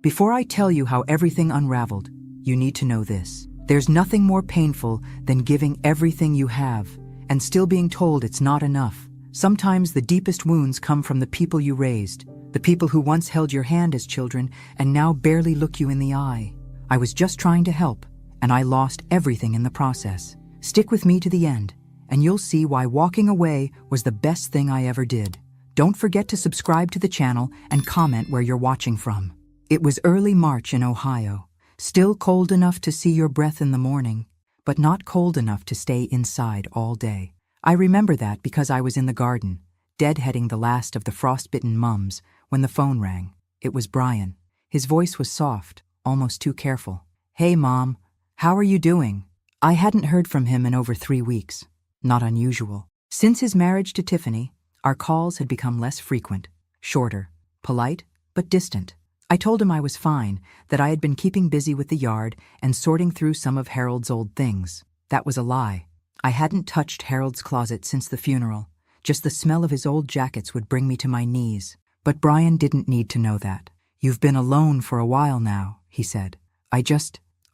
Before I tell you how everything unraveled, you need to know this. There's nothing more painful than giving everything you have and still being told it's not enough. Sometimes the deepest wounds come from the people you raised, the people who once held your hand as children and now barely look you in the eye. I was just trying to help, and I lost everything in the process. Stick with me to the end, and you'll see why walking away was the best thing I ever did. Don't forget to subscribe to the channel and comment where you're watching from. It was early March in Ohio, still cold enough to see your breath in the morning, but not cold enough to stay inside all day. I remember that because I was in the garden, deadheading the last of the frostbitten mums, when the phone rang. It was Brian. His voice was soft, almost too careful. "Hey, Mom, how are you doing?" I hadn't heard from him in over 3 weeks. Not unusual. Since his marriage to Tiffany, our calls had become less frequent, shorter, polite, but distant. I told him I was fine, that I had been keeping busy with the yard and sorting through some of Harold's old things. That was a lie. I hadn't touched Harold's closet since the funeral. Just the smell of his old jackets would bring me to my knees. But Brian didn't need to know that. "You've been alone for a while now," he said. I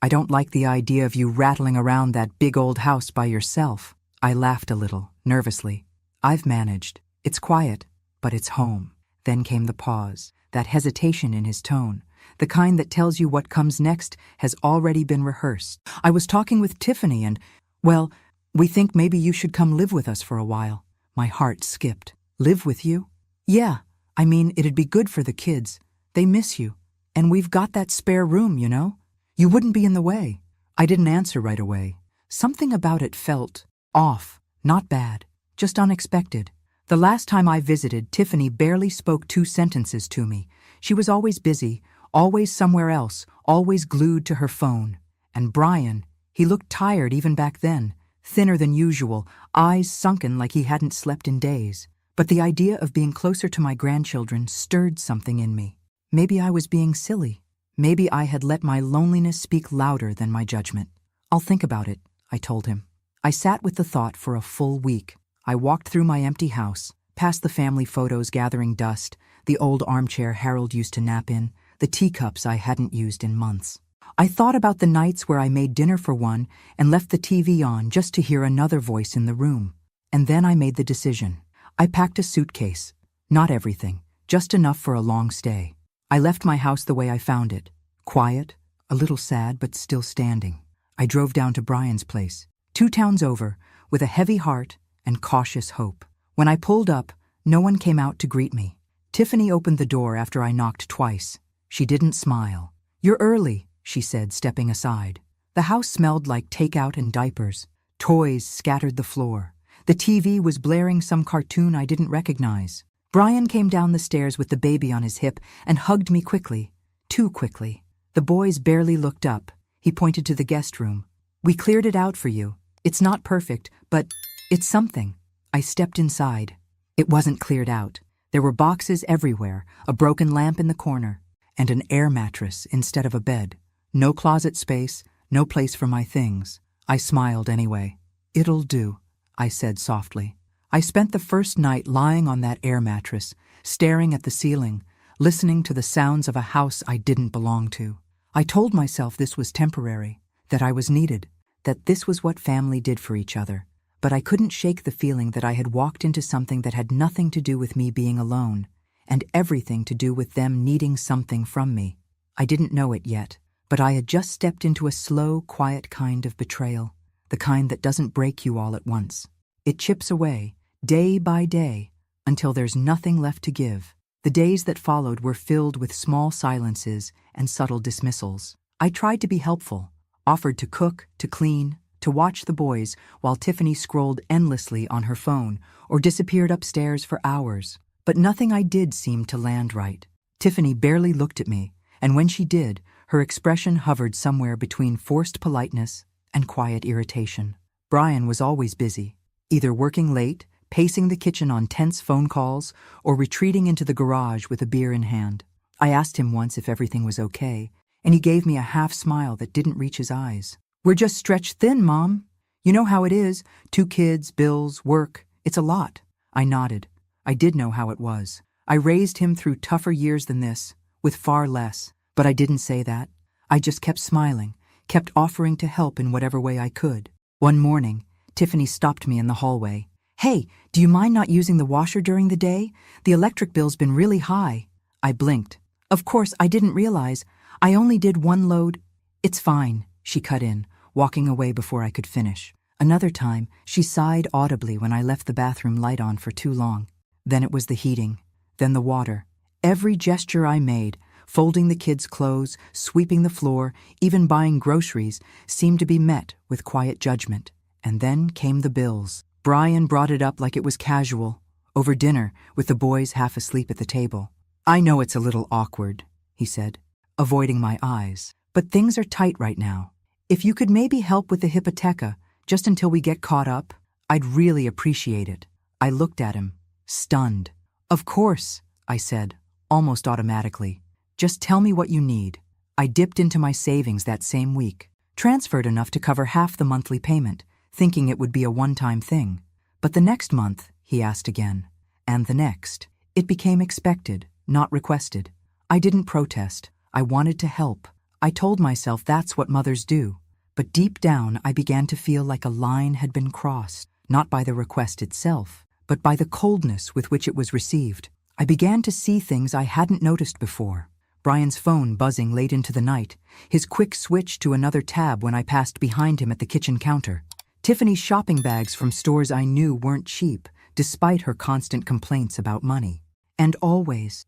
don't like the idea of you rattling around that big old house by yourself." I laughed a little, nervously. "I've managed. It's quiet, but it's home." Then came the pause, that hesitation in his tone, the kind that tells you what comes next has already been rehearsed. "I was talking with Tiffany and, well, we think maybe you should come live with us for a while." My heart skipped. "Live with you?" "Yeah, I mean, it'd be good for the kids. They miss you. And we've got that spare room, you know? You wouldn't be in the way." I didn't answer right away. Something about it felt off, not bad, just unexpected. The last time I visited, Tiffany barely spoke 2 sentences to me. She was always busy, always somewhere else, always glued to her phone. And Brian, he looked tired even back then, thinner than usual, eyes sunken like he hadn't slept in days. But the idea of being closer to my grandchildren stirred something in me. Maybe I was being silly. Maybe I had let my loneliness speak louder than my judgment. "I'll think about it," I told him. I sat with the thought for a full week. I walked through my empty house, past the family photos gathering dust, the old armchair Harold used to nap in, the teacups I hadn't used in months. I thought about the nights where I made dinner for one and left the TV on just to hear another voice in the room. And then I made the decision. I packed a suitcase. Not everything, just enough for a long stay. I left my house the way I found it. Quiet, a little sad, but still standing. I drove down to Brian's place, 2 towns over, with a heavy heart and cautious hope. When I pulled up, no one came out to greet me. Tiffany opened the door after I knocked twice. She didn't smile. "You're early," she said, stepping aside. The house smelled like takeout and diapers. Toys scattered the floor. The TV was blaring some cartoon I didn't recognize. Brian came down the stairs with the baby on his hip and hugged me quickly. Too quickly. The boys barely looked up. He pointed to the guest room. "We cleared it out for you. It's not perfect, but it's something." I stepped inside. It wasn't cleared out. There were boxes everywhere, a broken lamp in the corner, and an air mattress instead of a bed. No closet space, no place for my things. I smiled anyway. "It'll do," I said softly. I spent the first night lying on that air mattress, staring at the ceiling, listening to the sounds of a house I didn't belong to. I told myself this was temporary, that I was needed, that this was what family did for each other. But I couldn't shake the feeling that I had walked into something that had nothing to do with me being alone, and everything to do with them needing something from me. I didn't know it yet, but I had just stepped into a slow, quiet kind of betrayal, the kind that doesn't break you all at once. It chips away, day by day, until there's nothing left to give. The days that followed were filled with small silences and subtle dismissals. I tried to be helpful, offered to cook, to clean, to watch the boys while Tiffany scrolled endlessly on her phone or disappeared upstairs for hours. But nothing I did seemed to land right. Tiffany barely looked at me, and when she did, her expression hovered somewhere between forced politeness and quiet irritation. Brian was always busy, either working late, pacing the kitchen on tense phone calls, or retreating into the garage with a beer in hand. I asked him once if everything was okay, and he gave me a half smile that didn't reach his eyes. "We're just stretched thin, Mom. You know how it is. 2 kids, bills, work. It's a lot." I nodded. I did know how it was. I raised him through tougher years than this, with far less. But I didn't say that. I just kept smiling, kept offering to help in whatever way I could. One morning, Tiffany stopped me in the hallway. "Hey, do you mind not using the washer during the day? The electric bill's been really high." I blinked. Of course, I didn't realize. I only did one load. "It's fine," she cut in, walking away before I could finish. Another time, she sighed audibly when I left the bathroom light on for too long. Then it was the heating, then the water. Every gesture I made, folding the kids' clothes, sweeping the floor, even buying groceries, seemed to be met with quiet judgment. And then came the bills. Brian brought it up like it was casual, over dinner, with the boys half asleep at the table. "I know it's a little awkward," he said, avoiding my eyes, "but things are tight right now. If you could maybe help with the hypotheca, just until we get caught up, I'd really appreciate it." I looked at him, stunned. "Of course," I said, almost automatically. "Just tell me what you need." I dipped into my savings that same week, transferred enough to cover half the monthly payment, thinking it would be a one-time thing. But the next month, he asked again, and the next. It became expected, not requested. I didn't protest. I wanted to help. I told myself that's what mothers do. But deep down, I began to feel like a line had been crossed, not by the request itself, but by the coldness with which it was received. I began to see things I hadn't noticed before. Brian's phone buzzing late into the night, his quick switch to another tab when I passed behind him at the kitchen counter. Tiffany's shopping bags from stores I knew weren't cheap, despite her constant complaints about money. And always,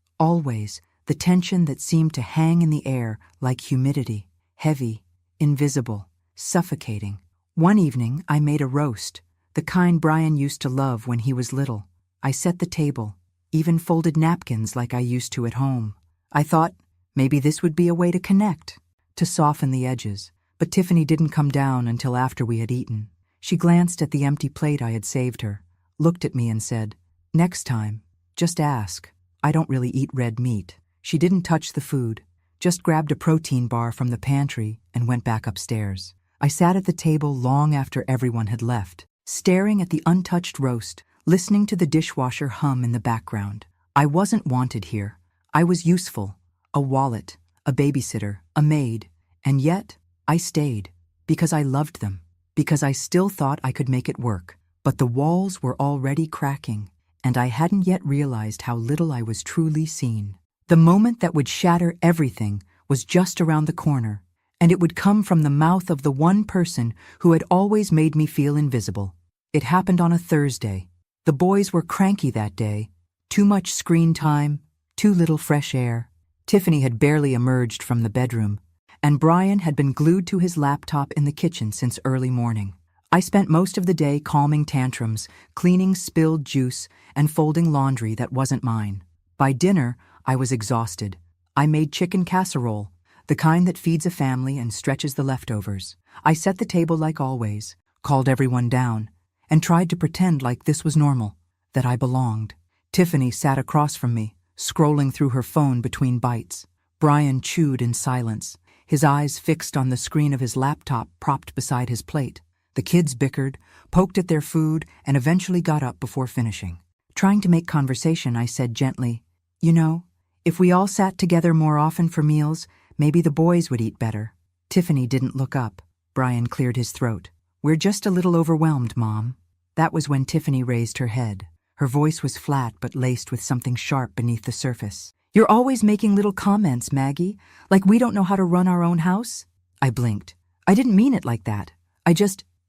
the tension that seemed to hang in the air like humidity, heavy, invisible, suffocating. One evening, I made a roast, the kind Brian used to love when he was little. I set the table, even folded napkins like I used to at home. I thought maybe this would be a way to connect, to soften the edges. But Tiffany didn't come down until after we had eaten. She glanced at the empty plate I had saved her, looked at me and said, "Next time, just ask. I don't really eat red meat." She didn't touch the food, just grabbed a protein bar from the pantry and went back upstairs. I sat at the table long after everyone had left, staring at the untouched roast, listening to the dishwasher hum in the background. I wasn't wanted here. I was useful, a wallet, a babysitter, a maid, and yet I stayed because I loved them, because I still thought I could make it work. But the walls were already cracking, and I hadn't yet realized how little I was truly seen. The moment that would shatter everything was just around the corner, and it would come from the mouth of the one person who had always made me feel invisible. It happened on a Thursday. The boys were cranky that day. Too much screen time, too little fresh air. Tiffany had barely emerged from the bedroom, and Brian had been glued to his laptop in the kitchen since early morning. I spent most of the day calming tantrums, cleaning spilled juice, and folding laundry that wasn't mine. By dinner, I was exhausted. I made chicken casserole, the kind that feeds a family and stretches the leftovers. I set the table like always, called everyone down, and tried to pretend like this was normal, that I belonged. Tiffany sat across from me, scrolling through her phone between bites. Brian chewed in silence, his eyes fixed on the screen of his laptop propped beside his plate. The kids bickered, poked at their food, and eventually got up before finishing. Trying to make conversation, I said gently, "You know, if we all sat together more often for meals, maybe the boys would eat better." Tiffany didn't look up. Brian cleared his throat. "We're just a little overwhelmed, Mom." That was when Tiffany raised her head. Her voice was flat but laced with something sharp beneath the surface. "You're always making little comments, Maggie, like we don't know how to run our own house." I blinked. "I didn't mean it like that.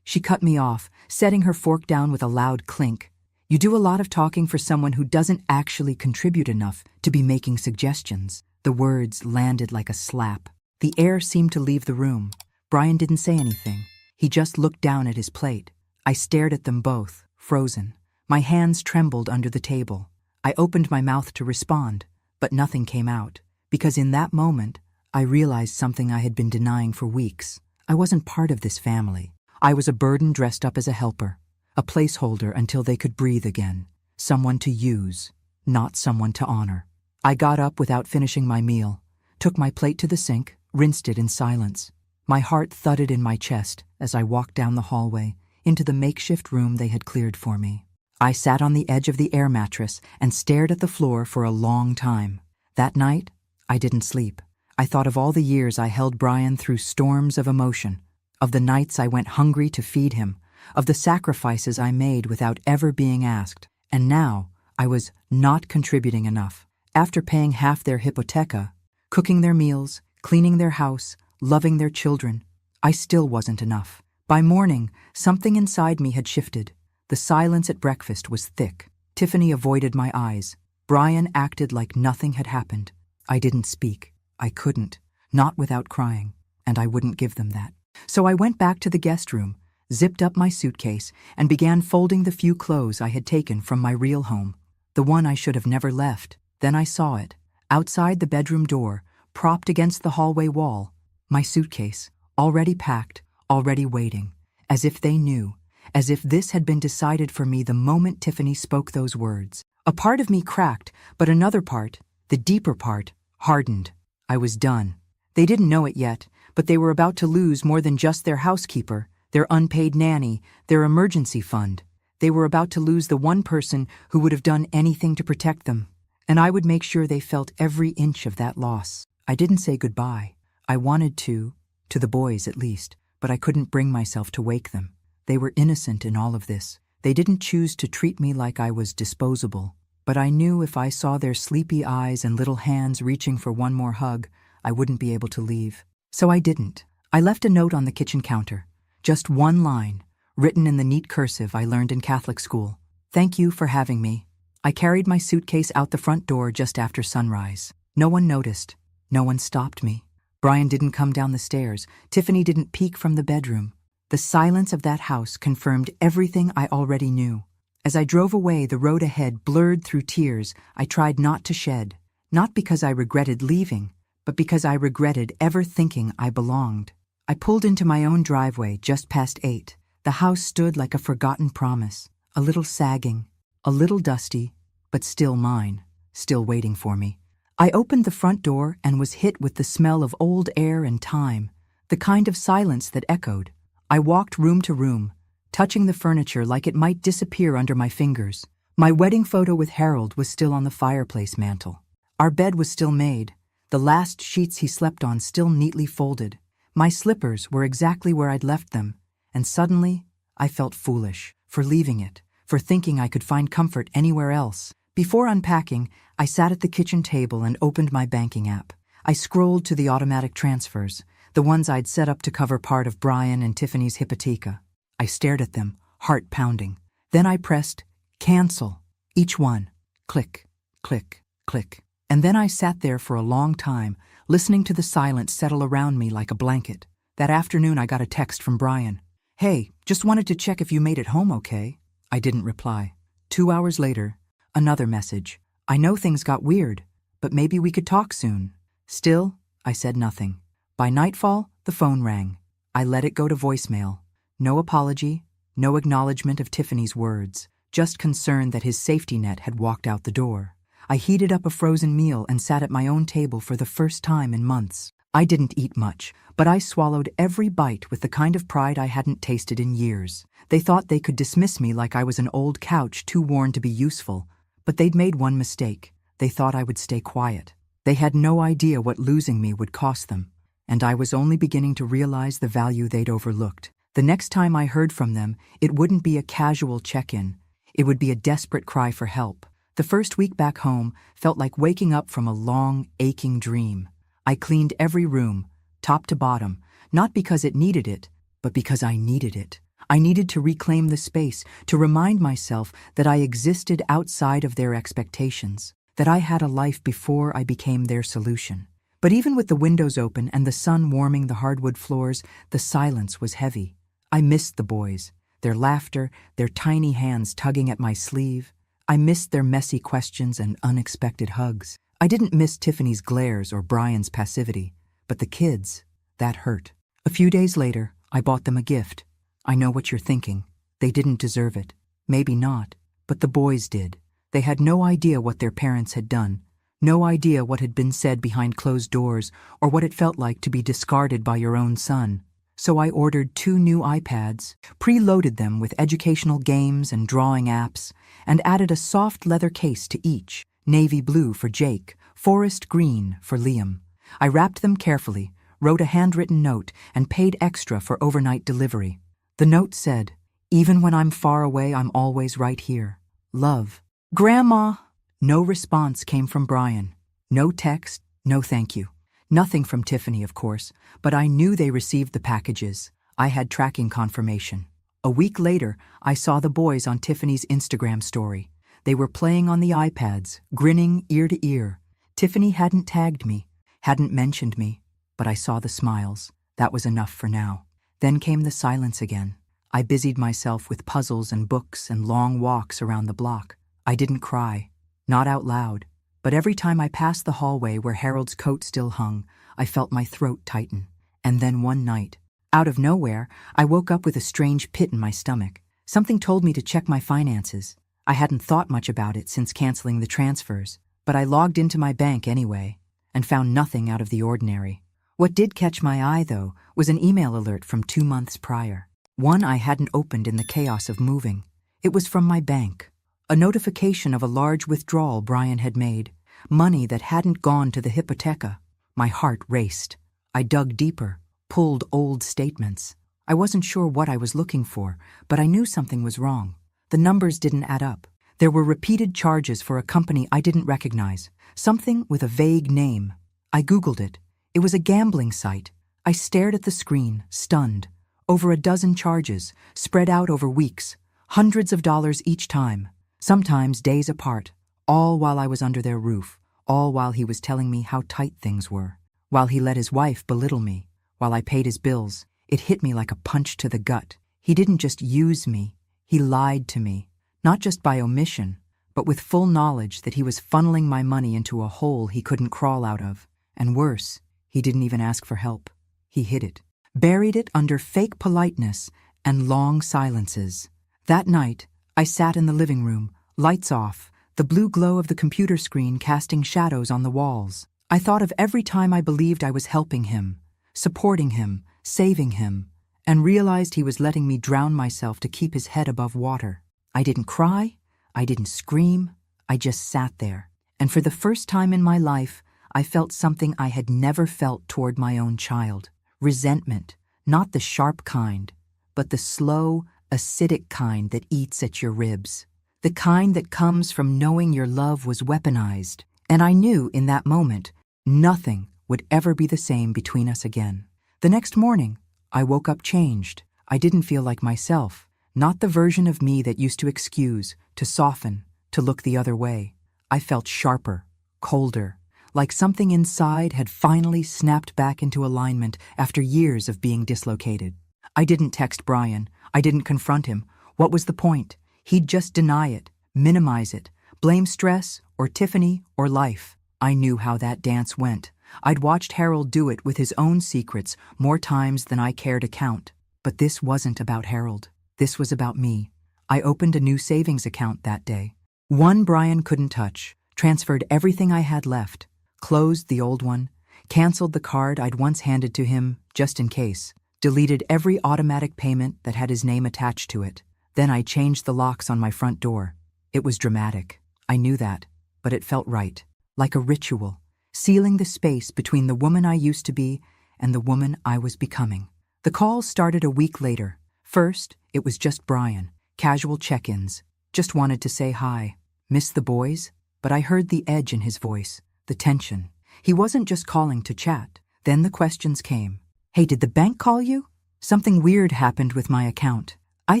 She cut me off, setting her fork down with a loud clink. "You do a lot of talking for someone who doesn't actually contribute enough to be making suggestions." The words landed like a slap. The air seemed to leave the room. Brian didn't say anything. He just looked down at his plate. I stared at them both, frozen. My hands trembled under the table. I opened my mouth to respond, but nothing came out, because in that moment, I realized something I had been denying for weeks. I wasn't part of this family. I was a burden dressed up as a helper, a placeholder until they could breathe again, someone to use, not someone to honor. I got up without finishing my meal, took my plate to the sink, rinsed it in silence. My heart thudded in my chest as I walked down the hallway into the makeshift room they had cleared for me. I sat on the edge of the air mattress and stared at the floor for a long time. That night, I didn't sleep. I thought of all the years I held Brian through storms of emotion, of the nights I went hungry to feed him, of the sacrifices I made without ever being asked. And now I was not contributing enough. After paying half their hypotheca, cooking their meals, cleaning their house, loving their children, I still wasn't enough. By morning, something inside me had shifted. The silence at breakfast was thick. Tiffany avoided my eyes. Brian acted like nothing had happened. I didn't speak. I couldn't, not without crying, and I wouldn't give them that. So I went back to the guest room, zipped up my suitcase, and began folding the few clothes I had taken from my real home, the one I should have never left. Then I saw it, outside the bedroom door, propped against the hallway wall, my suitcase, already packed, already waiting, as if they knew, as if this had been decided for me the moment Tiffany spoke those words. A part of me cracked, but another part, the deeper part, hardened. I was done. They didn't know it yet, but they were about to lose more than just their housekeeper, their unpaid nanny, their emergency fund. They were about to lose the one person who would have done anything to protect them, and I would make sure they felt every inch of that loss. I didn't say goodbye. I wanted to the boys at least, but I couldn't bring myself to wake them. They were innocent in all of this. They didn't choose to treat me like I was disposable, but I knew if I saw their sleepy eyes and little hands reaching for one more hug, I wouldn't be able to leave. So I didn't. I left a note on the kitchen counter. Just one line, written in the neat cursive I learned in Catholic school. Thank you for having me. I carried my suitcase out the front door just after sunrise. No one noticed. No one stopped me. Brian didn't come down the stairs. Tiffany didn't peek from the bedroom. The silence of that house confirmed everything I already knew. As I drove away, the road ahead blurred through tears I tried not to shed, not because I regretted leaving, but because I regretted ever thinking I belonged. I pulled into my own driveway just past 8. The house stood like a forgotten promise, a little sagging, a little dusty, but still mine, still waiting for me. I opened the front door and was hit with the smell of old air and time, the kind of silence that echoed. I walked room to room, touching the furniture like it might disappear under my fingers. My wedding photo with Harold was still on the fireplace mantel. Our bed was still made, the last sheets he slept on still neatly folded. My slippers were exactly where I'd left them, and suddenly I felt foolish for leaving it, for thinking I could find comfort anywhere else. Before unpacking, I sat at the kitchen table and opened my banking app. I scrolled to the automatic transfers, the ones I'd set up to cover part of Brian and Tiffany's hypotheca. I stared at them, heart pounding. Then I pressed cancel. Each one. Click, click, click. And then I sat there for a long time, listening to the silence settle around me like a blanket. That afternoon I got a text from Brian. Hey, just wanted to check if you made it home okay. I didn't reply. 2 hours later, another message. I know things got weird, but maybe we could talk soon. Still, I said nothing. By nightfall, the phone rang. I let it go to voicemail. No apology, no acknowledgement of Tiffany's words, just concern that his safety net had walked out the door. I heated up a frozen meal and sat at my own table for the first time in months. I didn't eat much, but I swallowed every bite with the kind of pride I hadn't tasted in years. They thought they could dismiss me like I was an old couch too worn to be useful, but they'd made one mistake. They thought I would stay quiet. They had no idea what losing me would cost them, and I was only beginning to realize the value they'd overlooked. The next time I heard from them, it wouldn't be a casual check-in. It would be a desperate cry for help. The first week back home felt like waking up from a long, aching dream. I cleaned every room, top to bottom, not because it needed it, but because I needed it. I needed to reclaim the space, to remind myself that I existed outside of their expectations, that I had a life before I became their solution. But even with the windows open and the sun warming the hardwood floors, the silence was heavy. I missed the boys, their laughter, their tiny hands tugging at my sleeve. I missed their messy questions and unexpected hugs. I didn't miss Tiffany's glares or Brian's passivity, but the kids, that hurt. A few days later, I bought them a gift. I know what you're thinking. They didn't deserve it. Maybe not, but the boys did. They had no idea what their parents had done, no idea what had been said behind closed doors or what it felt like to be discarded by your own son. So I ordered 2 new iPads, preloaded them with educational games and drawing apps, and added a soft leather case to each, navy blue for Jake, forest green for Liam. I wrapped them carefully, wrote a handwritten note, and paid extra for overnight delivery. The note said, "Even when I'm far away, I'm always right here. Love." Grandma! No response came from Brian. No text, no thank you. Nothing from Tiffany, of course, but I knew they received the packages. I had tracking confirmation. A week later, I saw the boys on Tiffany's Instagram story. They were playing on the iPads, grinning ear to ear. Tiffany hadn't tagged me, hadn't mentioned me, but I saw the smiles. That was enough for now. Then came the silence again. I busied myself with puzzles and books and long walks around the block. I didn't cry, not out loud, but every time I passed the hallway where Harold's coat still hung, I felt my throat tighten. And then one night, out of nowhere, I woke up with a strange pit in my stomach. Something told me to check my finances. I hadn't thought much about it since canceling the transfers, but I logged into my bank anyway and found nothing out of the ordinary. What did catch my eye, though, was an email alert from 2 months prior. One I hadn't opened in the chaos of moving. It was from my bank. A notification of a large withdrawal Brian had made, money that hadn't gone to the hypotheca. My heart raced. I dug deeper, pulled old statements. I wasn't sure what I was looking for, but I knew something was wrong. The numbers didn't add up. There were repeated charges for a company I didn't recognize, something with a vague name. I Googled it. It was a gambling site. I stared at the screen, stunned. Over a dozen charges, spread out over weeks, hundreds of dollars each time, sometimes days apart, all while I was under their roof, all while he was telling me how tight things were, while he let his wife belittle me, while I paid his bills. It hit me like a punch to the gut. He didn't just use me, he lied to me, not just by omission, but with full knowledge that he was funneling my money into a hole he couldn't crawl out of. And worse, he didn't even ask for help. He hid it, buried it under fake politeness and long silences. That night, I sat in the living room, lights off, the blue glow of the computer screen casting shadows on the walls. I thought of every time I believed I was helping him, supporting him, saving him, and realized he was letting me drown myself to keep his head above water. I didn't cry, I didn't scream, I just sat there. And for the first time in my life, I felt something I had never felt toward my own child. Resentment, not the sharp kind, but the slow, acidic kind that eats at your ribs. The kind that comes from knowing your love was weaponized. And I knew in that moment, nothing would ever be the same between us again. The next morning, I woke up changed. I didn't feel like myself, not the version of me that used to excuse, to soften, to look the other way. I felt sharper, colder, like something inside had finally snapped back into alignment after years of being dislocated. I didn't text Brian. I didn't confront him. What was the point? He'd just deny it, minimize it, blame stress or Tiffany or life. I knew how that dance went. I'd watched Harold do it with his own secrets more times than I care to count. But this wasn't about Harold. This was about me. I opened a new savings account that day. One Brian couldn't touch, transferred everything I had left, closed the old one, canceled the card I'd once handed to him just in case, deleted every automatic payment that had his name attached to it. Then I changed the locks on my front door. It was dramatic. I knew that, but it felt right, like a ritual, sealing the space between the woman I used to be and the woman I was becoming. The calls started a week later. First, it was just Brian, casual check-ins, just wanted to say hi. Miss the boys? But I heard the edge in his voice, the tension. He wasn't just calling to chat. Then the questions came. Hey, did the bank call you? Something weird happened with my account. I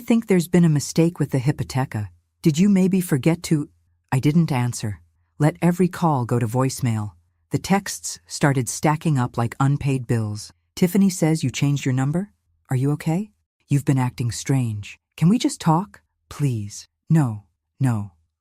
think there's been a mistake with the hypotheca. Did you maybe forget to... I didn't answer. Let every call go to voicemail. The texts started stacking up like unpaid bills. Tiffany says you changed your number? Are you okay? You've been acting strange. Can we just talk? Please. No,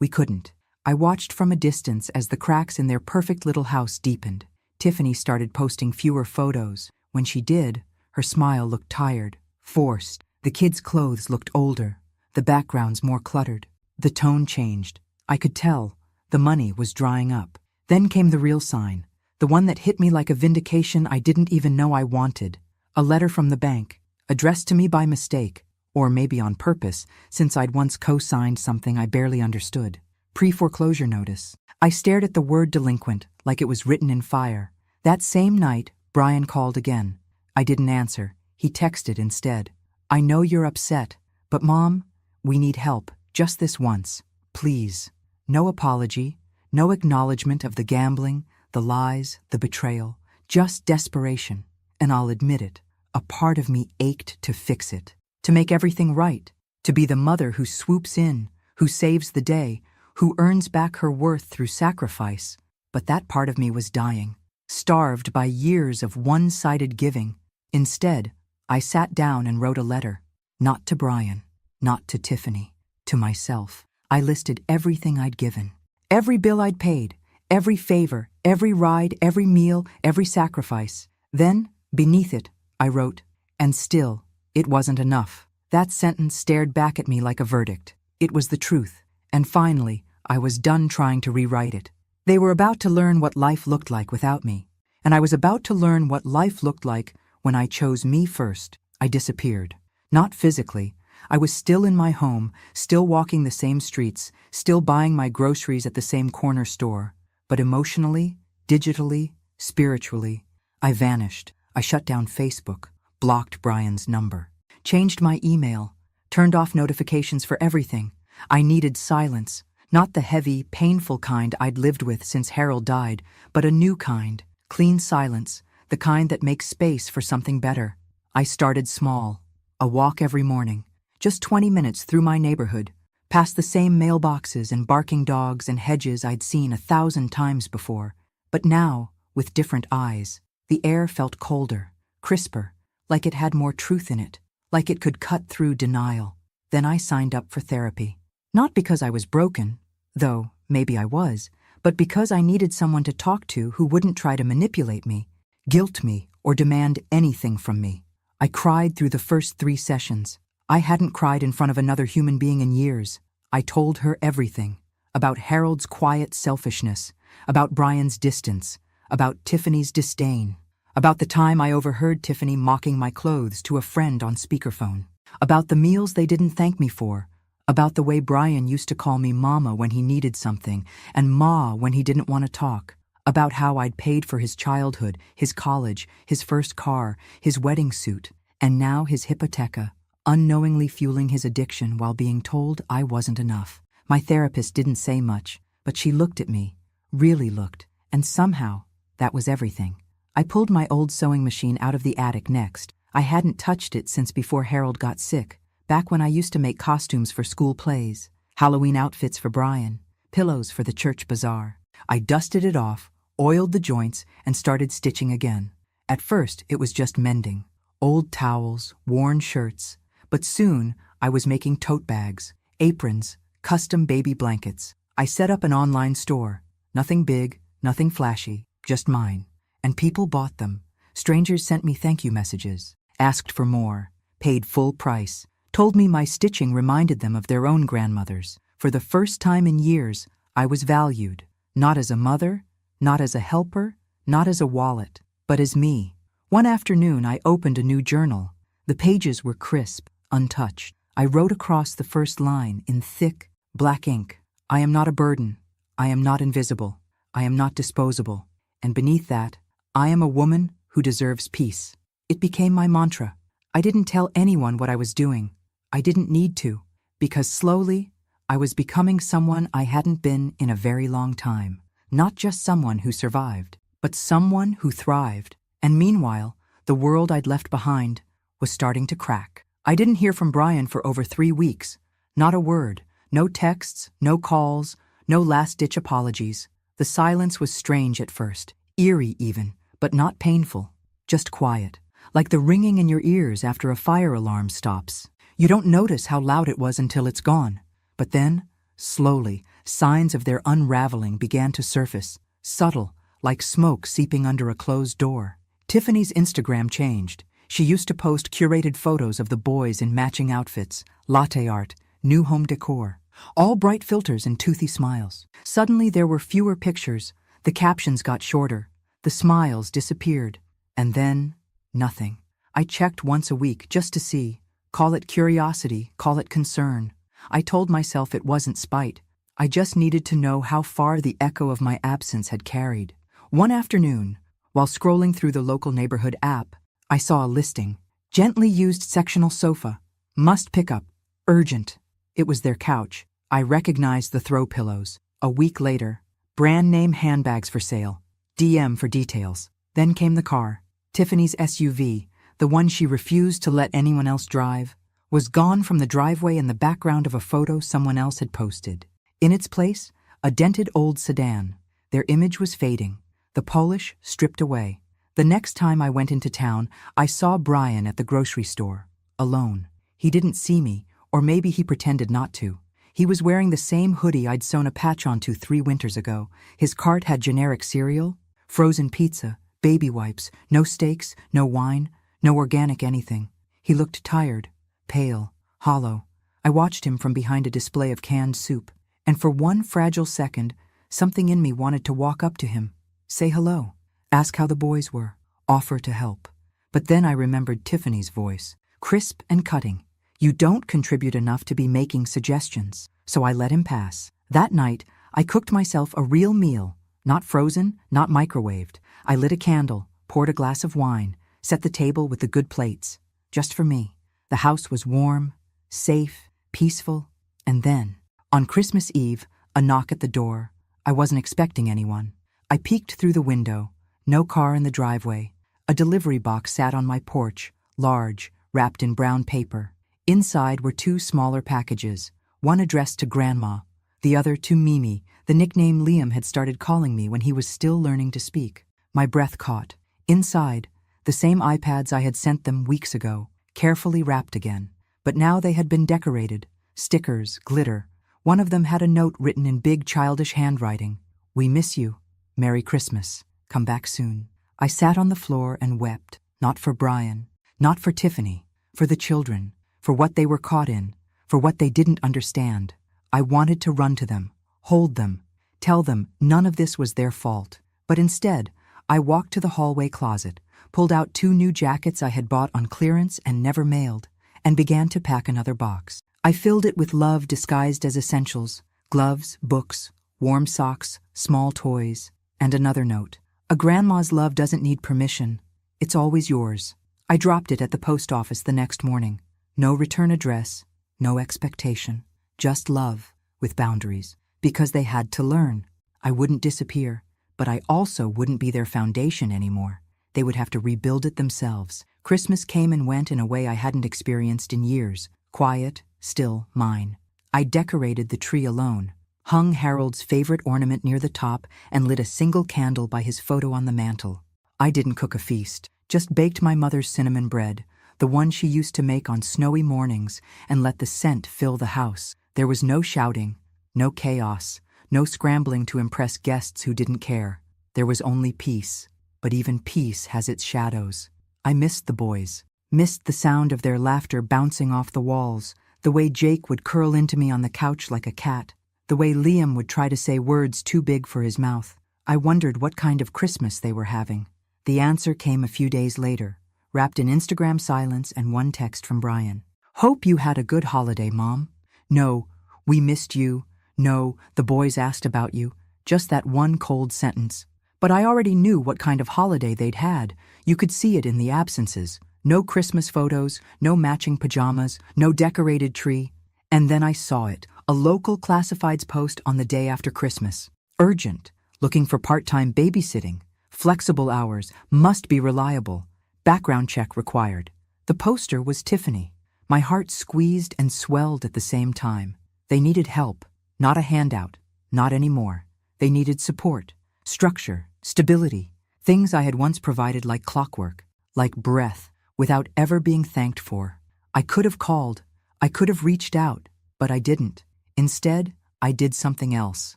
we couldn't. I watched from a distance as the cracks in their perfect little house deepened. Tiffany started posting fewer photos. When she did, her smile looked tired, forced. The kids' clothes looked older, the backgrounds more cluttered. The tone changed. I could tell. The money was drying up. Then came the real sign, the one that hit me like a vindication I didn't even know I wanted. A letter from the bank, addressed to me by mistake, or maybe on purpose, since I'd once co-signed something I barely understood. Pre-foreclosure notice. I stared at the word delinquent like it was written in fire. That same night, Brian called again. I didn't answer. He texted instead. I know you're upset, but Mom, we need help, just this once. Please. No apology, no acknowledgement of the gambling, the lies, the betrayal, just desperation. And I'll admit it, a part of me ached to fix it, to make everything right, to be the mother who swoops in, who saves the day, who earns back her worth through sacrifice. But that part of me was dying, starved by years of one-sided giving. Instead, I sat down and wrote a letter, not to Brian, not to Tiffany, to myself. I listed everything I'd given, every bill I'd paid, every favor, every ride, every meal, every sacrifice. Then, beneath it, I wrote, and still, it wasn't enough. That sentence stared back at me like a verdict. It was the truth, and finally, I was done trying to rewrite it. They were about to learn what life looked like without me, and I was about to learn what life looked like when I chose me first. I disappeared. Not physically. I was still in my home, still walking the same streets, still buying my groceries at the same corner store. But emotionally, digitally, spiritually, I vanished. I shut down Facebook, blocked Brian's number, changed my email, turned off notifications for everything. I needed silence, not the heavy, painful kind I'd lived with since Harold died, but a new kind, clean silence, the kind that makes space for something better. I started small, a walk every morning, just 20 minutes through my neighborhood, past the same mailboxes and barking dogs and hedges I'd seen 1,000 times before. But now, with different eyes, the air felt colder, crisper, like it had more truth in it, like it could cut through denial. Then I signed up for therapy. Not because I was broken, though maybe I was, but because I needed someone to talk to who wouldn't try to manipulate me, guilt me, or demand anything from me. I cried through the first 3 sessions. I hadn't cried in front of another human being in years. I told her everything. About Harold's quiet selfishness, about Brian's distance, about Tiffany's disdain, about the time I overheard Tiffany mocking my clothes to a friend on speakerphone, about the meals they didn't thank me for, about the way Brian used to call me Mama when he needed something, and Ma when he didn't want to talk, about how I'd paid for his childhood, his college, his first car, his wedding suit, and now his hypotheca, unknowingly fueling his addiction while being told I wasn't enough. My therapist didn't say much, but she looked at me, really looked, and somehow, that was everything. I pulled my old sewing machine out of the attic next. I hadn't touched it since before Harold got sick, back when I used to make costumes for school plays, Halloween outfits for Brian, pillows for the church bazaar. I dusted it off, oiled the joints, and started stitching again. At first, it was just mending. Old towels, worn shirts. But soon, I was making tote bags, aprons, custom baby blankets. I set up an online store. Nothing big, nothing flashy, just mine. And people bought them. Strangers sent me thank you messages, asked for more, paid full price, told me my stitching reminded them of their own grandmothers. For the first time in years, I was valued. Not as a mother, not as a helper, not as a wallet, but as me. One afternoon, I opened a new journal. The pages were crisp, untouched. I wrote across the first line in thick, black ink. I am not a burden. I am not invisible. I am not disposable. And beneath that, I am a woman who deserves peace. It became my mantra. I didn't tell anyone what I was doing. I didn't need to, because slowly, I was becoming someone I hadn't been in a very long time. Not just someone who survived, but someone who thrived. And meanwhile, the world I'd left behind was starting to crack. I didn't hear from Brian for over 3 weeks. Not a word, no texts, no calls, no last-ditch apologies. The silence was strange at first, eerie even, but not painful, just quiet, like the ringing in your ears after a fire alarm stops. You don't notice how loud it was until it's gone. But then, slowly, signs of their unraveling began to surface, subtle, like smoke seeping under a closed door. Tiffany's Instagram changed. She used to post curated photos of the boys in matching outfits, latte art, new home decor, all bright filters and toothy smiles. Suddenly there were fewer pictures, the captions got shorter, the smiles disappeared, and then, nothing. I checked once a week just to see. Call it curiosity, call it concern. I told myself it wasn't spite. I just needed to know how far the echo of my absence had carried. One afternoon, While scrolling through the local neighborhood app, I saw a listing. Gently used sectional sofa. Must pick up. Urgent. It was their couch. I recognized the throw pillows. A week later, brand name handbags for sale. DM for details. Then came the car. Tiffany's SUV, the one she refused to let anyone else drive, was gone from the driveway in the background of a photo someone else had posted. In its place, a dented old sedan. Their image was fading, the polish stripped away. The next time I went into town, I saw Brian at the grocery store, alone. He didn't see me, or maybe he pretended not to. He was wearing the same hoodie I'd sewn a patch onto 3 winters ago. His cart had generic cereal, frozen pizza, baby wipes, no steaks, no wine, no organic anything. He looked tired, pale, hollow. I watched him from behind a display of canned soup, and for one fragile second, something in me wanted to walk up to him, say hello, ask how the boys were, offer to help. But then I remembered Tiffany's voice, crisp and cutting. You don't contribute enough to be making suggestions. So I let him pass. That night, I cooked myself a real meal, not frozen, not microwaved. I lit a candle, poured a glass of wine, set the table with the good plates, just for me. The house was warm, safe, peaceful, and then, on Christmas Eve, a knock at the door. I wasn't expecting anyone. I peeked through the window, no car in the driveway. A delivery box sat on my porch, large, wrapped in brown paper. Inside were 2 smaller packages, one addressed to Grandma, the other to Mimi, the nickname Liam had started calling me when he was still learning to speak. My breath caught. Inside, the same iPads I had sent them weeks ago, carefully wrapped again. But now they had been decorated. Stickers, glitter. One of them had a note written in big childish handwriting. We miss you. Merry Christmas. Come back soon. I sat on the floor and wept, not for Brian, not for Tiffany, for the children, for what they were caught in, for what they didn't understand. I wanted to run to them, hold them, tell them none of this was their fault. But instead, I walked to the hallway closet, pulled out 2 new jackets I had bought on clearance and never mailed, and began to pack another box. I filled it with love disguised as essentials, gloves, books, warm socks, small toys, and another note. A grandma's love doesn't need permission. It's always yours. I dropped it at the post office the next morning. No return address, no expectation, just love with boundaries. Because they had to learn. I wouldn't disappear, but I also wouldn't be their foundation anymore. They would have to rebuild it themselves. Christmas came and went in a way I hadn't experienced in years. Quiet, still, mine. I decorated the tree alone, hung Harold's favorite ornament near the top, and lit a single candle by his photo on the mantel. I didn't cook a feast, just baked my mother's cinnamon bread, the one she used to make on snowy mornings, and let the scent fill the house. There was no shouting, no chaos, no scrambling to impress guests who didn't care. There was only peace, but even peace has its shadows. I missed the boys, missed the sound of their laughter bouncing off the walls, the way Jake would curl into me on the couch like a cat, the way Liam would try to say words too big for his mouth. I wondered what kind of Christmas they were having. The answer came a few days later, wrapped in Instagram silence and one text from Brian. Hope you had a good holiday, Mom. No, we missed you. No, the boys asked about you. Just that one cold sentence. But I already knew what kind of holiday they'd had. You could see it in the absences. No Christmas photos, no matching pajamas, no decorated tree. And then I saw it, a local classifieds post on the day after Christmas. Urgent, looking for part-time babysitting. Flexible hours, must be reliable. Background check required. The poster was Tiffany. My heart squeezed and swelled at the same time. They needed help, not a handout, not anymore. They needed support, structure, stability, things I had once provided like clockwork, like breath, without ever being thanked for. I could have called, I could have reached out, but I didn't. Instead, I did something else.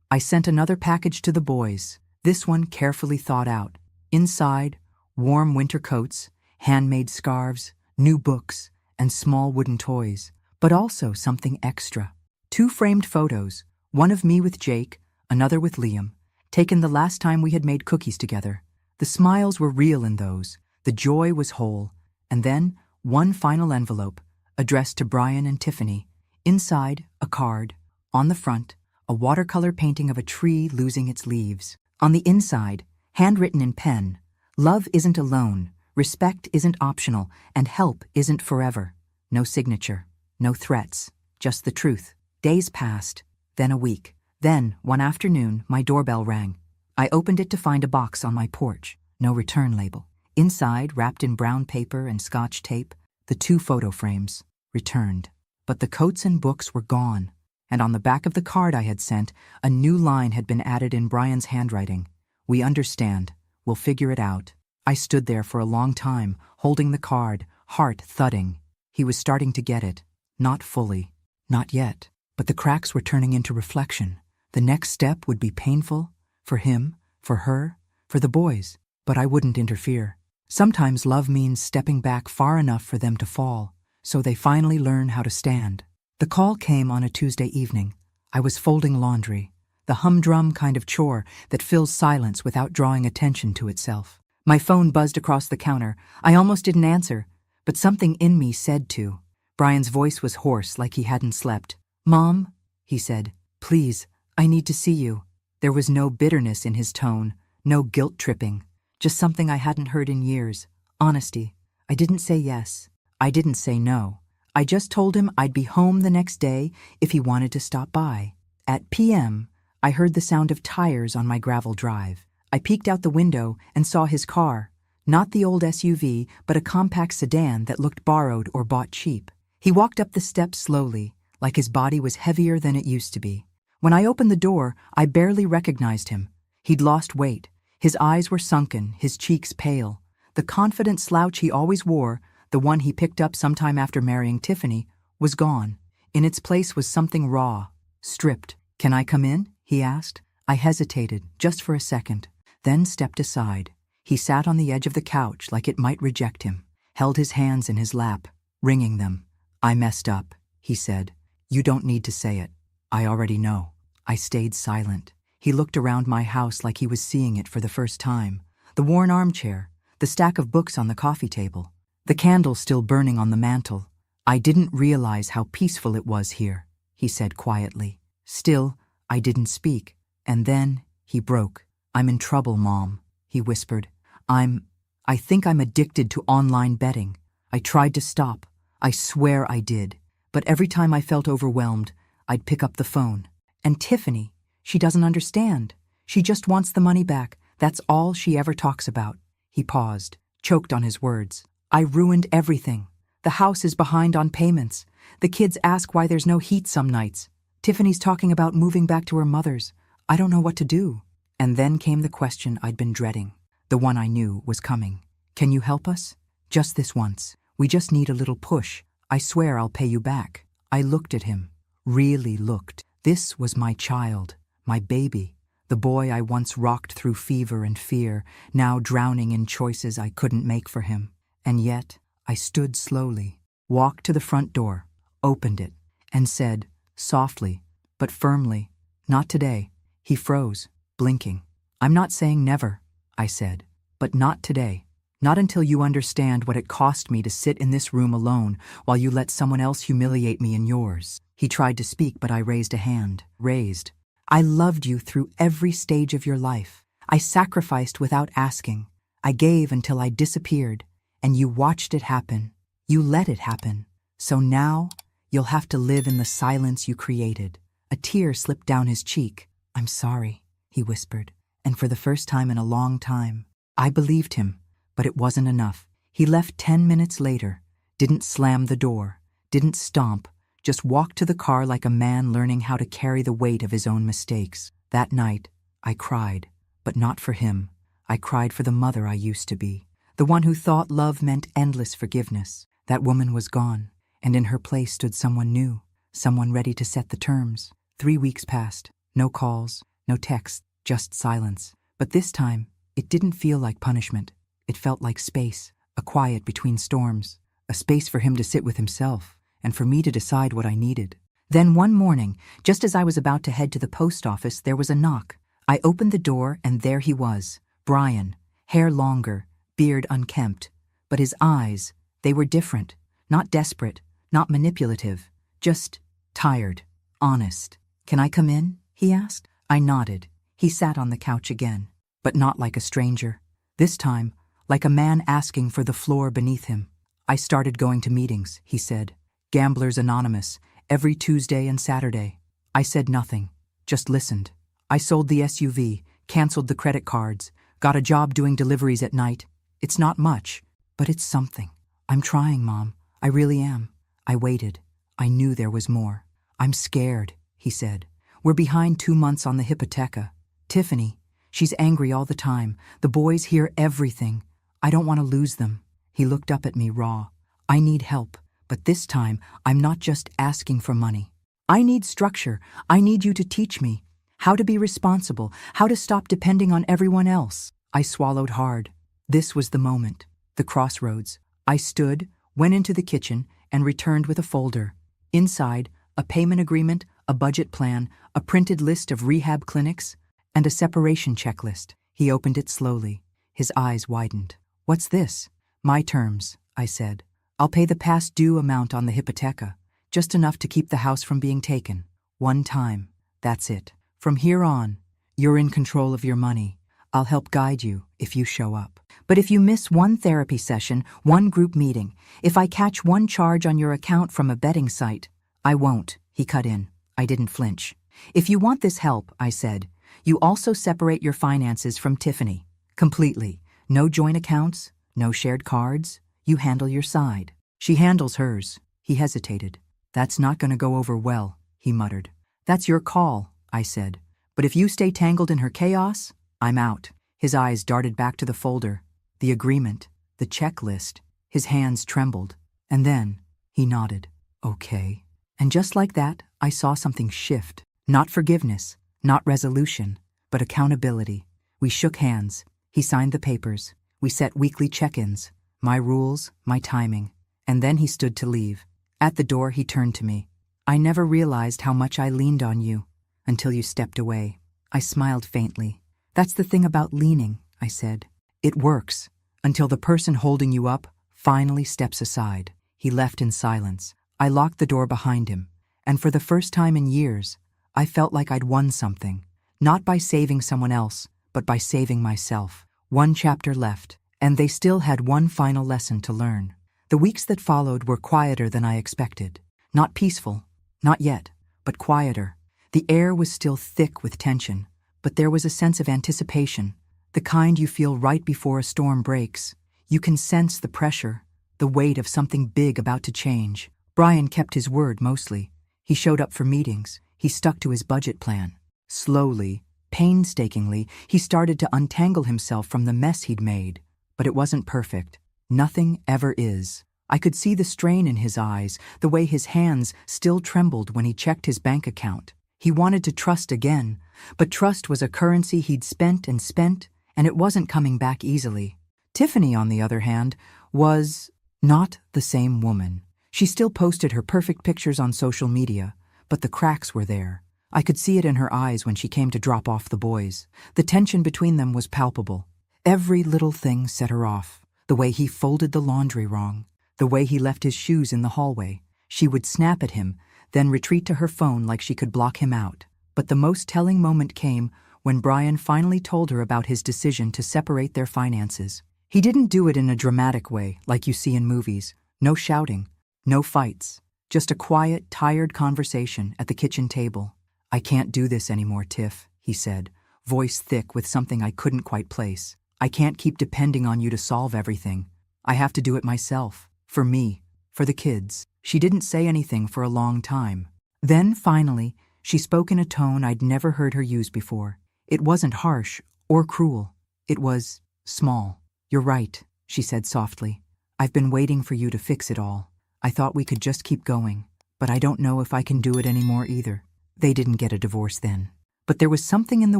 I sent another package to the boys, this one carefully thought out. Inside, warm winter coats, handmade scarves, new books, and small wooden toys, but also something extra. 2 framed photos, one of me with Jake, another with Liam, taken the last time we had made cookies together. The smiles were real in those, the joy was whole, and then one final envelope, addressed to Brian and Tiffany. Inside, a card. On the front, a watercolor painting of a tree losing its leaves. On the inside, handwritten in pen, Love isn't alone, respect isn't optional, and help isn't forever. No signature, no threats, just the truth. Days passed, then a week. Then, one afternoon, my doorbell rang. I opened it to find a box on my porch. No return label. Inside, wrapped in brown paper and Scotch tape, the 2 photo frames. Returned. But the coats and books were gone. And on the back of the card I had sent, a new line had been added in Brian's handwriting. "We understand. We'll figure it out." I stood there for a long time, holding the card, heart thudding. He was starting to get it. Not fully. Not yet. But the cracks were turning into reflection. The next step would be painful. For him, for her, for the boys. But I wouldn't interfere. Sometimes love means stepping back far enough for them to fall, so they finally learn how to stand. The call came on a Tuesday evening. I was folding laundry, the humdrum kind of chore that fills silence without drawing attention to itself. My phone buzzed across the counter. I almost didn't answer, but something in me said to. Brian's voice was hoarse, like he hadn't slept. "Mom," he said, "please, I need to see you." There was no bitterness in his tone, no guilt-tripping, just something I hadn't heard in years. Honesty. I didn't say yes. I didn't say no. I just told him I'd be home the next day if he wanted to stop by. At p.m., I heard the sound of tires on my gravel drive. I peeked out the window and saw his car. Not the old SUV, but a compact sedan that looked borrowed or bought cheap. He walked up the steps slowly, like his body was heavier than it used to be. When I opened the door, I barely recognized him. He'd lost weight. His eyes were sunken, his cheeks pale. The confident slouch he always wore, the one he picked up sometime after marrying Tiffany, was gone. In its place was something raw, stripped. "Can I come in?" he asked. I hesitated, just for a second, then stepped aside. He sat on the edge of the couch like it might reject him, held his hands in his lap, wringing them. "I messed up," he said. "You don't need to say it. I already know." I stayed silent. He looked around my house like he was seeing it for the first time. The worn armchair, the stack of books on the coffee table, the candle still burning on the mantel. "I didn't realize how peaceful it was here," he said quietly. Still, I didn't speak. And then he broke. "I'm in trouble, Mom," he whispered. I think I'm addicted to online betting. I tried to stop. I swear I did. But every time I felt overwhelmed, I'd pick up the phone. And Tiffany, she doesn't understand. She just wants the money back. That's all she ever talks about." He paused, choked on his words. "I ruined everything. The house is behind on payments. The kids ask why there's no heat some nights. Tiffany's talking about moving back to her mother's. I don't know what to do." And then came the question I'd been dreading, the one I knew was coming. "Can you help us? Just this once. We just need a little push. I swear I'll pay you back." I looked at him, really looked. This was my child, my baby, the boy I once rocked through fever and fear, now drowning in choices I couldn't make for him. And yet, I stood slowly, walked to the front door, opened it, and said, softly, but firmly, "Not today." He froze, blinking. "I'm not saying never," I said, "but not today. Not until you understand what it cost me to sit in this room alone while you let someone else humiliate me in yours." He tried to speak, but I raised a hand. Raised. "I loved you through every stage of your life. I sacrificed without asking. I gave until I disappeared, and you watched it happen. You let it happen. So now, you'll have to live in the silence you created." A tear slipped down his cheek. "I'm sorry," he whispered, and for the first time in a long time, I believed him, but it wasn't enough. He left 10 minutes later, didn't slam the door, didn't stomp, just walked to the car like a man learning how to carry the weight of his own mistakes. That night, I cried, but not for him. I cried for the mother I used to be, the one who thought love meant endless forgiveness. That woman was gone, and in her place stood someone new, someone ready to set the terms. 3 weeks passed, no calls, no texts, just silence. But this time, it didn't feel like punishment. It felt like space, a quiet between storms, a space for him to sit with himself, and for me to decide what I needed. Then one morning, just as I was about to head to the post office, there was a knock. I opened the door, and there he was, Brian, hair longer, beard unkempt. But his eyes, they were different, not desperate, not manipulative, just tired, honest. "Can I come in?" he asked. I nodded. He sat on the couch again, but not like a stranger. This time, like a man asking for the floor beneath him. I started going to meetings, he said. Gamblers Anonymous, every Tuesday and Saturday. I said nothing, just listened. I sold the SUV, canceled the credit cards, got a job doing deliveries at night. It's not much, but it's something. I'm trying, Mom. I really am. I waited. I knew there was more. I'm scared, he said. We're behind 2 months on the hypotheca. Tiffany, she's angry all the time. The boys hear everything. I don't want to lose them. He looked up at me raw. I need help, but this time I'm not just asking for money. I need structure. I need you to teach me how to be responsible, how to stop depending on everyone else. I swallowed hard. This was the moment, the crossroads. I stood, went into the kitchen, and returned with a folder. Inside, a payment agreement, a budget plan, a printed list of rehab clinics, and a separation checklist. He opened it slowly. His eyes widened. What's this? My terms, I said. I'll pay the past due amount on the hypotheca, just enough to keep the house from being taken. One time. That's it. From here on, you're in control of your money. I'll help guide you if you show up. But if you miss one therapy session, one group meeting, if I catch one charge on your account from a betting site, I won't, he cut in. I didn't flinch. If you want this help, I said, you also separate your finances from Tiffany. Completely. No joint accounts, no shared cards. You handle your side. She handles hers. He hesitated. That's not going to go over well, he muttered. That's your call, I said. But if you stay tangled in her chaos, I'm out. His eyes darted back to the folder, the agreement, the checklist. His hands trembled. And then he nodded. Okay. And just like that, I saw something shift. Not forgiveness, not resolution, but accountability. We shook hands. He signed the papers. We set weekly check-ins. My rules, my timing. And then he stood to leave. At the door, he turned to me. I never realized how much I leaned on you until you stepped away. I smiled faintly. That's the thing about leaning, I said. It works until the person holding you up finally steps aside. He left in silence. I locked the door behind him, and for the first time in years, I felt like I'd won something, not by saving someone else, but by saving myself. One chapter left, and they still had one final lesson to learn. The weeks that followed were quieter than I expected. Not peaceful, not yet, but quieter. The air was still thick with tension, but there was a sense of anticipation, the kind you feel right before a storm breaks. You can sense the pressure, the weight of something big about to change. Brian kept his word mostly. He showed up for meetings. He stuck to his budget plan. Slowly, painstakingly, he started to untangle himself from the mess he'd made. But it wasn't perfect. Nothing ever is. I could see the strain in his eyes, the way his hands still trembled when he checked his bank account. He wanted to trust again, but trust was a currency he'd spent, and it wasn't coming back easily. Tiffany, on the other hand, was not the same woman. She still posted her perfect pictures on social media, but the cracks were there. I could see it in her eyes when she came to drop off the boys. The tension between them was palpable. Every little thing set her off. The way he folded the laundry wrong, the way he left his shoes in the hallway. She would snap at him, then retreat to her phone like she could block him out. But the most telling moment came when Brian finally told her about his decision to separate their finances. He didn't do it in a dramatic way like you see in movies. No shouting, no fights, just a quiet, tired conversation at the kitchen table. I can't do this anymore, Tiff, he said, voice thick with something I couldn't quite place. I can't keep depending on you to solve everything. I have to do it myself. For me. For the kids. She didn't say anything for a long time. Then, finally, she spoke in a tone I'd never heard her use before. It wasn't harsh or cruel. It was small. You're right, she said softly. I've been waiting for you to fix it all. I thought we could just keep going, but I don't know if I can do it anymore either. They didn't get a divorce then. But there was something in the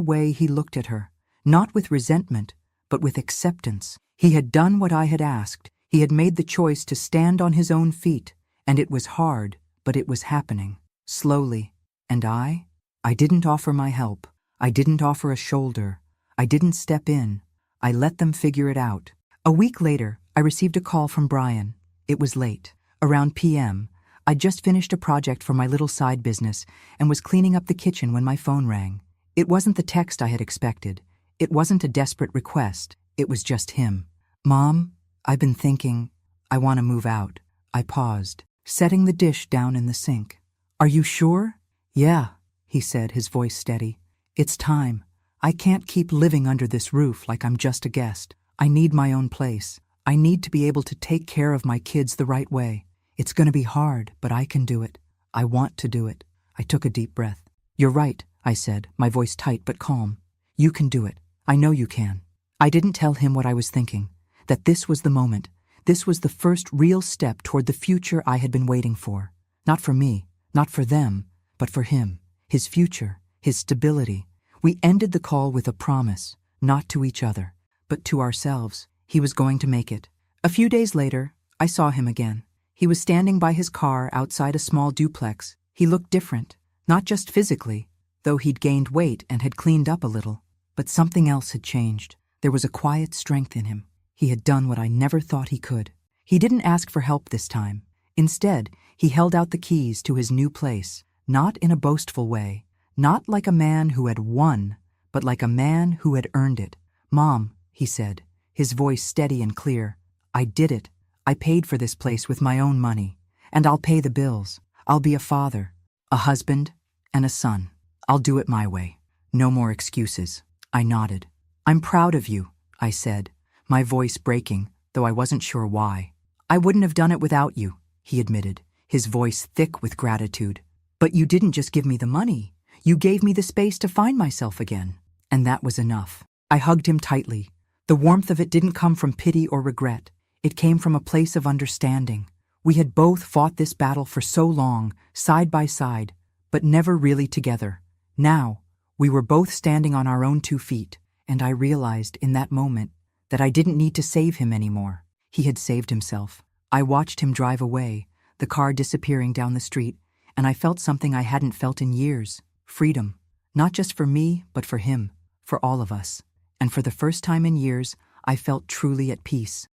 way he looked at her, not with resentment, but with acceptance. He had done what I had asked. He had made the choice to stand on his own feet, and it was hard, but it was happening, slowly. And I didn't offer my help. I didn't offer a shoulder. I didn't step in. I let them figure it out. A week later, I received a call from Brian. It was late. Around p.m., I'd just finished a project for my little side business and was cleaning up the kitchen when my phone rang. It wasn't the text I had expected. It wasn't a desperate request. It was just him. Mom, I've been thinking, I want to move out. I paused, setting the dish down in the sink. Are you sure? Yeah, he said, his voice steady. It's time. I can't keep living under this roof like I'm just a guest. I need my own place. I need to be able to take care of my kids the right way. It's going to be hard, but I can do it. I want to do it. I took a deep breath. You're right, I said, my voice tight but calm. You can do it. I know you can. I didn't tell him what I was thinking, that this was the moment. This was the first real step toward the future I had been waiting for. Not for me, not for them, but for him, his future, his stability. We ended the call with a promise, not to each other, but to ourselves. He was going to make it. A few days later, I saw him again. He was standing by his car outside a small duplex. He looked different, not just physically, though he'd gained weight and had cleaned up a little, but something else had changed. There was a quiet strength in him. He had done what I never thought he could. He didn't ask for help this time. Instead, he held out the keys to his new place, not in a boastful way, not like a man who had won, but like a man who had earned it. Mom, he said, his voice steady and clear, I did it. I paid for this place with my own money, and I'll pay the bills. I'll be a father, a husband, and a son. I'll do it my way. No more excuses. I nodded. I'm proud of you, I said, my voice breaking, though I wasn't sure why. I wouldn't have done it without you, he admitted, his voice thick with gratitude. But you didn't just give me the money. You gave me the space to find myself again. And that was enough. I hugged him tightly. The warmth of it didn't come from pity or regret. It came from a place of understanding. We had both fought this battle for so long, side by side, but never really together. Now, we were both standing on our own 2 feet, and I realized in that moment that I didn't need to save him anymore. He had saved himself. I watched him drive away, the car disappearing down the street, and I felt something I hadn't felt in years. Freedom. Not just for me, but for him, for all of us. And for the first time in years, I felt truly at peace.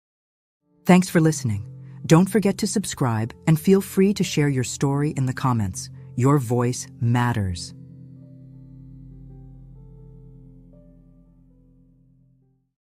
Thanks for listening. Don't forget to subscribe and feel free to share your story in the comments. Your voice matters.